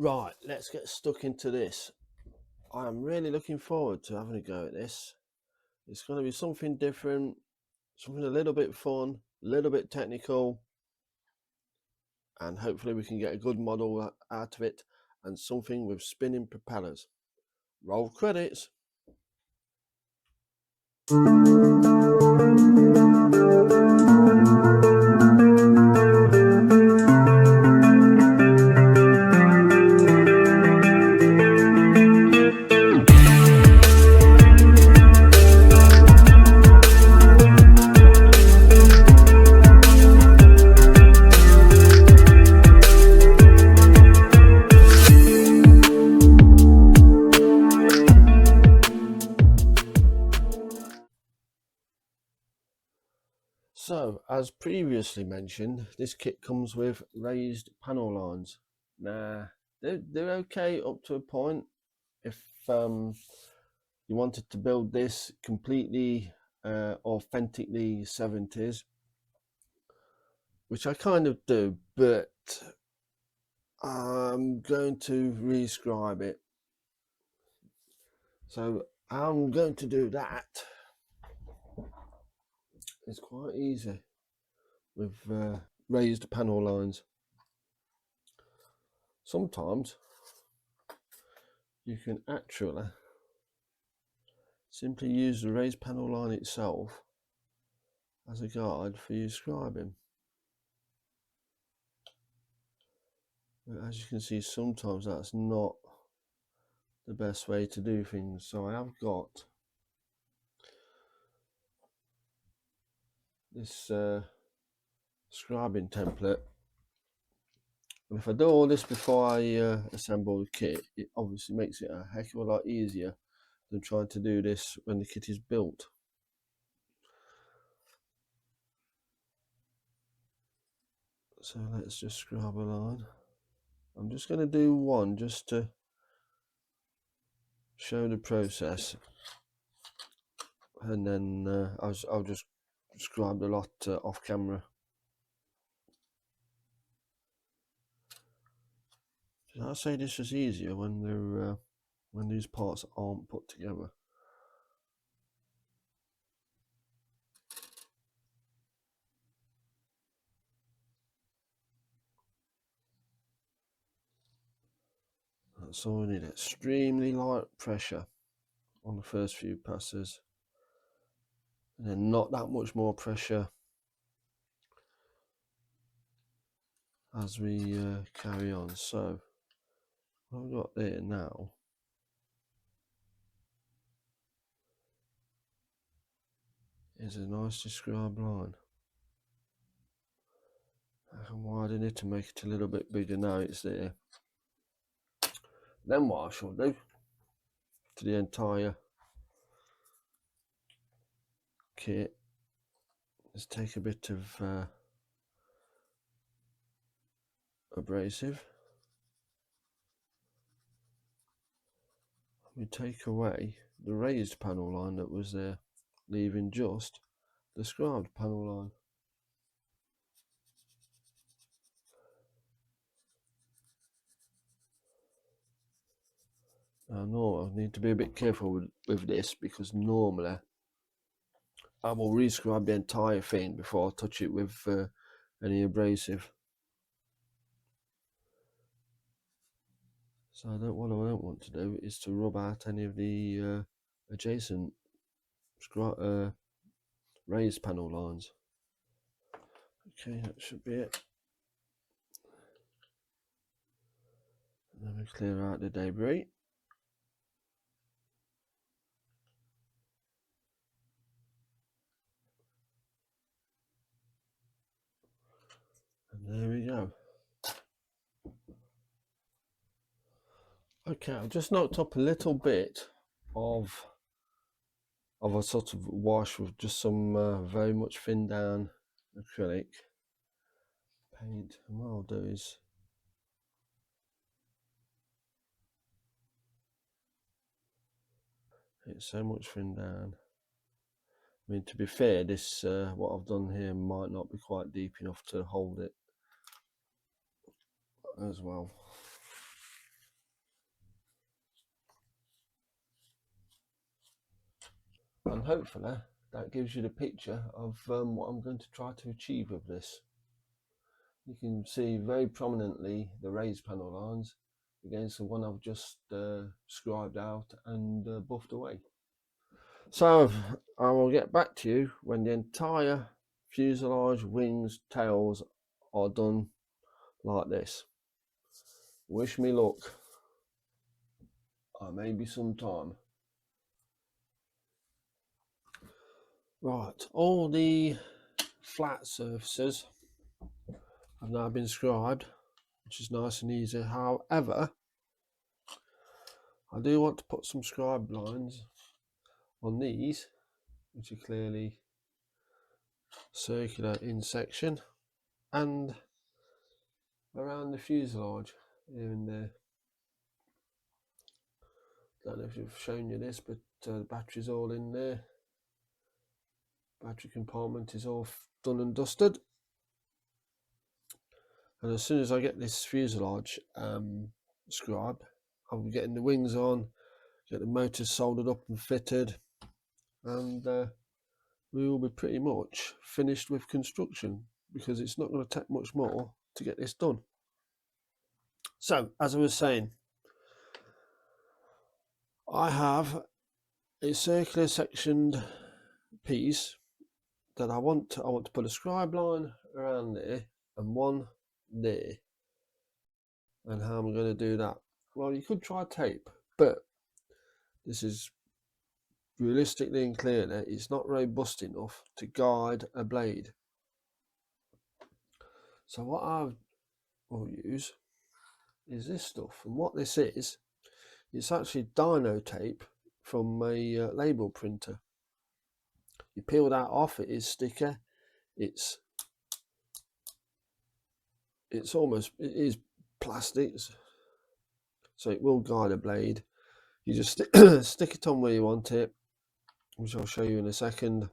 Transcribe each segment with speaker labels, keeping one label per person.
Speaker 1: Right, let's get stuck into this. I am really looking forward to having a go at this. It's going to be something different, something a little bit fun, a little bit technical, and hopefully we can get a good model out of it and something with spinning propellers. Roll credits. So, as previously mentioned, this kit comes with raised panel lines. Now, they're okay up to a point. If you wanted to build this completely authentically 70s, which I kind of do, but I'm going to rescribe it. So I'm going to do that. It's quite easy with raised panel lines. Sometimes you can actually simply use the raised panel line itself as a guide for you scribing. But as you can see, sometimes that's not the best way to do things. So I have got this scribing template, and if I do all this before I assemble the kit, it obviously makes it a heck of a lot easier than trying to do this when the kit is built. So let's just scribe a line. I'm just going to do one just to show the process, and then I'll just scribe a lot off camera. I say this is easier when they're when these parts aren't put together. So we need extremely light pressure on the first few passes, and then not that much more pressure as we carry on. So what I've got there now is a nice described line. I can widen it to make it a little bit bigger now it's there. Then what I shall do to the entire kit is take a bit of abrasive. We take away the raised panel line that was there, leaving just the scribed panel line. No, I need to be a bit careful with this, because normally I will rescribe the entire thing before I touch it with any abrasive. So what I don't want to do is to rub out any of the adjacent raised panel lines. Okay, that should be it. And then we clear out the debris. And there we go. Okay, I've just knocked up a little bit of a sort of wash with just some very much thinned down acrylic paint, and what I'll do is it's so much thinned down. I mean, to be fair, this what I've done here might not be quite deep enough to hold it as well. and hopefully that gives you the picture of what I'm going to try to achieve with this. You can see very prominently the raised panel lines against the one I've just scribed out and buffed away. So I will get back to you when the entire fuselage, wings, tails are done like this. Wish me luck. Maybe sometime. Right, all the flat surfaces have now been scribed, which is nice and easy. However, I do want to put some scribe lines on these, which are clearly circular in section, and around the fuselage here and there. Don't know if I've shown you this, but the battery's all in there. Battery compartment is all done and dusted. And as soon as I get this fuselage scribed, I'll be getting the wings on, get the motors soldered up and fitted, and we will be pretty much finished with construction, because it's not going to take much more to get this done. So, as I was saying, I have a circular sectioned piece that I want to put a scribe line around there and one there. And how I'm going to do that? Well, you could try tape, but this is realistically and clearly, it's not robust enough to guide a blade. So what I will use is this stuff, and what this is, it's actually dyno tape from a label printer. You peel that off, it is sticker. It is plastic, so it will guide a blade. You just stick it on where you want it, which I'll show you in a second,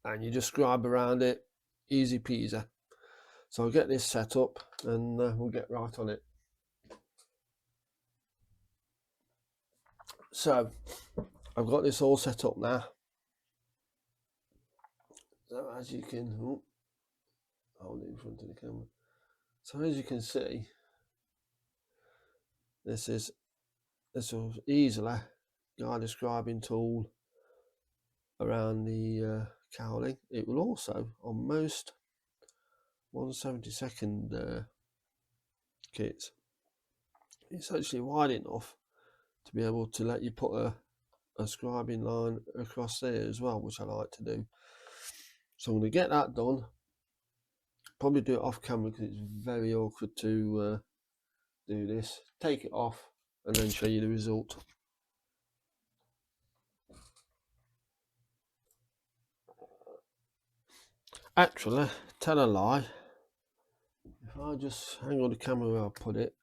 Speaker 1: and you just scribe around it, easy peasy. So I'll get this set up and we'll get right on it. So I've got this all set up now. So as you can hold it in front of the camera. So as you can see, this will easily guide a scribing tool around the cowling. It will also, on most 1/72 kits, it's actually wide enough to be able to let you put a scribing line across there as well, which I like to do. So I'm going to get that done. Probably do it off camera because it's very awkward to do this. Take it off and then show you the result. Actually, tell a lie. If I just hang on the camera where I put it,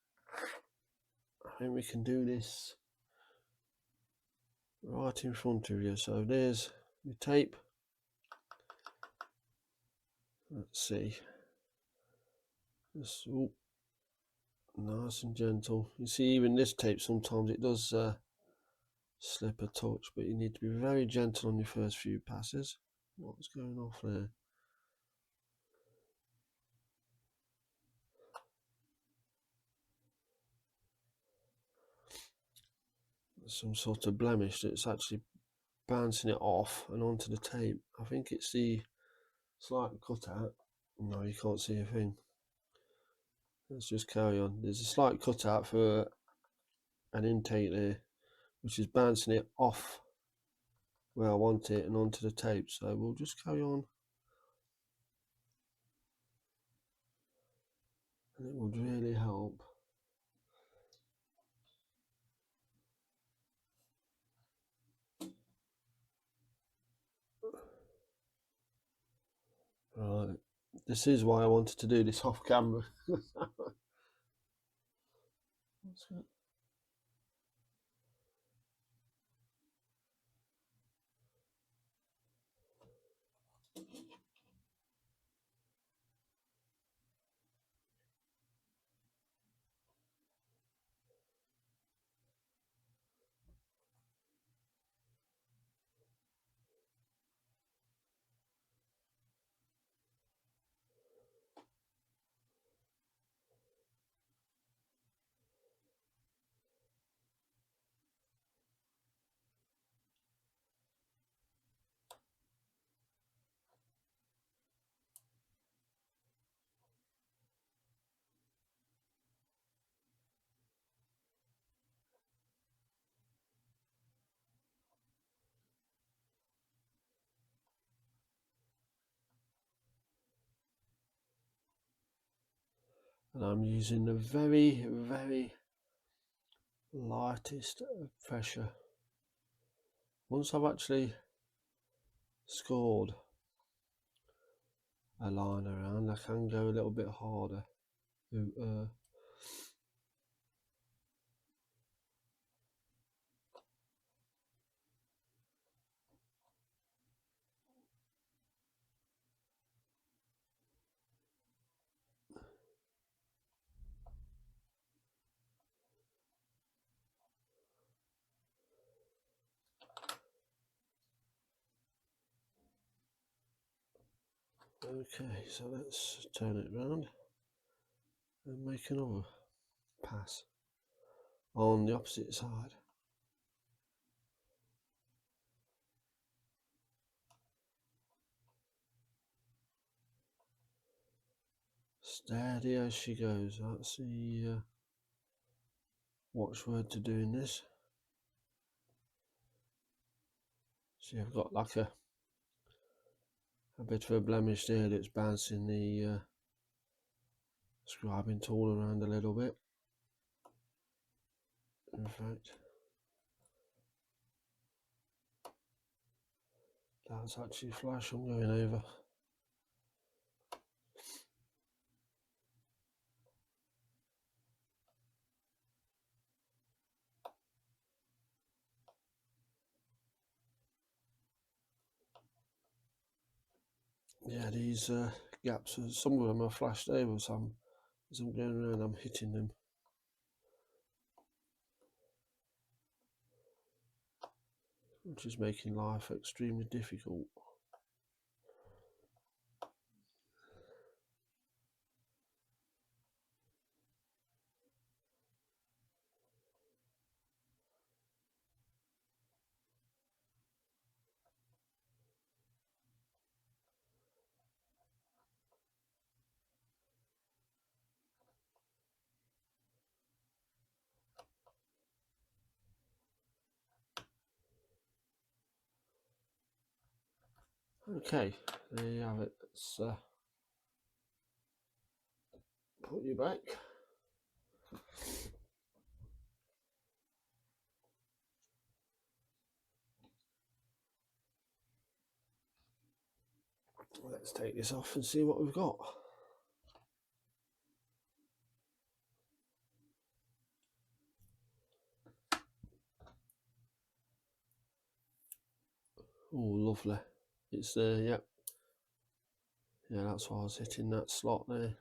Speaker 1: I think we can do this right in front of you. So there's the tape. Let's see. Just nice and gentle. You see, even this tape sometimes it does slip a touch, but you need to be very gentle on your first few passes. What's going off there? Some sort of blemish that's actually bouncing it off and onto the tape. I think it's the slight cutout. No, you can't see a thing. Let's just carry on. There's a slight cutout for an intake there, which is bouncing it off where I want it and onto the tape. So we'll just carry on, and it would really help. Right, this is why I wanted to do this off camera. and I'm using the very, very lightest of pressure. Once I've actually scored a line around, I can go a little bit harder. Okay, so let's turn it round and make another pass on the opposite side. Steady as she goes. That's the watchword to doing this. See, I've got like a bit of a blemish there that's bouncing the scribing tool around a little bit. In fact, that's actually flash I'm going over. Yeah, these gaps, some of them are flashed over, so as I'm going around, I'm hitting them. Which is making life extremely difficult. Okay, there you have it. Let's put you back. Let's take this off and see what we've got. Oh, lovely. It's yeah, that's why I was hitting that slot there.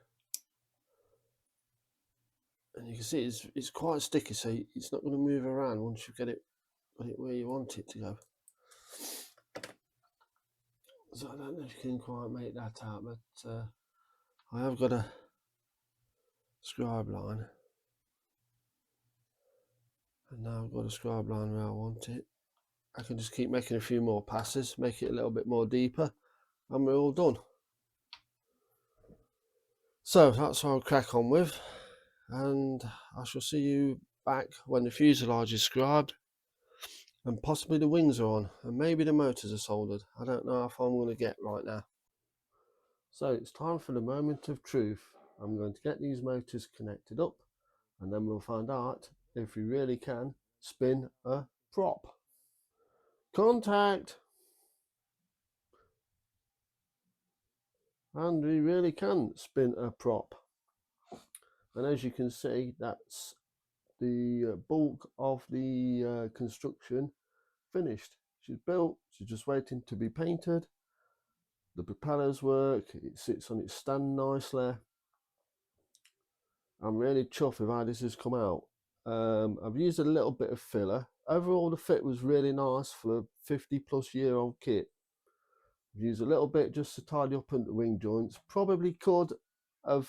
Speaker 1: And you can see it's quite sticky, so it's not going to move around once you got it where you want it to go. So I don't know if you can quite make that out, but I have got a scribe line, and now I've got a scribe line where I want it. I can just keep making a few more passes, make it a little bit more deeper, and we're all done. So that's what I'll crack on with, and I shall see you back when the fuselage is scribed and possibly the wings are on, and maybe the motors are soldered. I don't know if I'm going to get right now. So it's time for the moment of truth. I'm going to get these motors connected up, and then we'll find out if we really can spin a prop. Contact! And we really can spin a prop. And as you can see, that's the bulk of the construction finished. She's built, she's just waiting to be painted. The propellers work, it sits on its stand nicely. I'm really chuffed with how this has come out. I've used a little bit of filler. Overall, the fit was really nice for a 50-plus-year-old kit. I've used a little bit just to tidy up the wing joints. Probably could have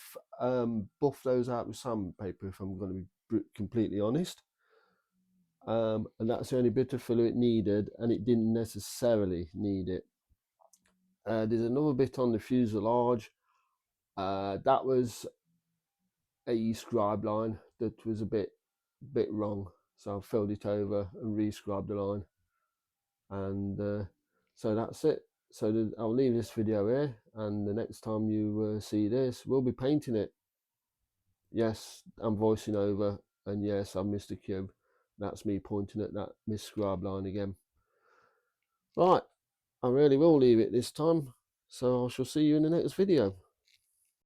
Speaker 1: buffed those out with sandpaper if I'm going to be completely honest. And that's the only bit of filler it needed, and it didn't necessarily need it. There's another bit on the fuselage. That was a scribe line that was a bit wrong, so I filled it over and re-scribed the line, and so that's it. So I'll leave this video here, and the next time you see this, we'll be painting it. Yes, I'm voicing over, and yes, I'm Mr. Q. That's me pointing at that miscribed line again. Right, I really will leave it this time, so I shall see you in the next video.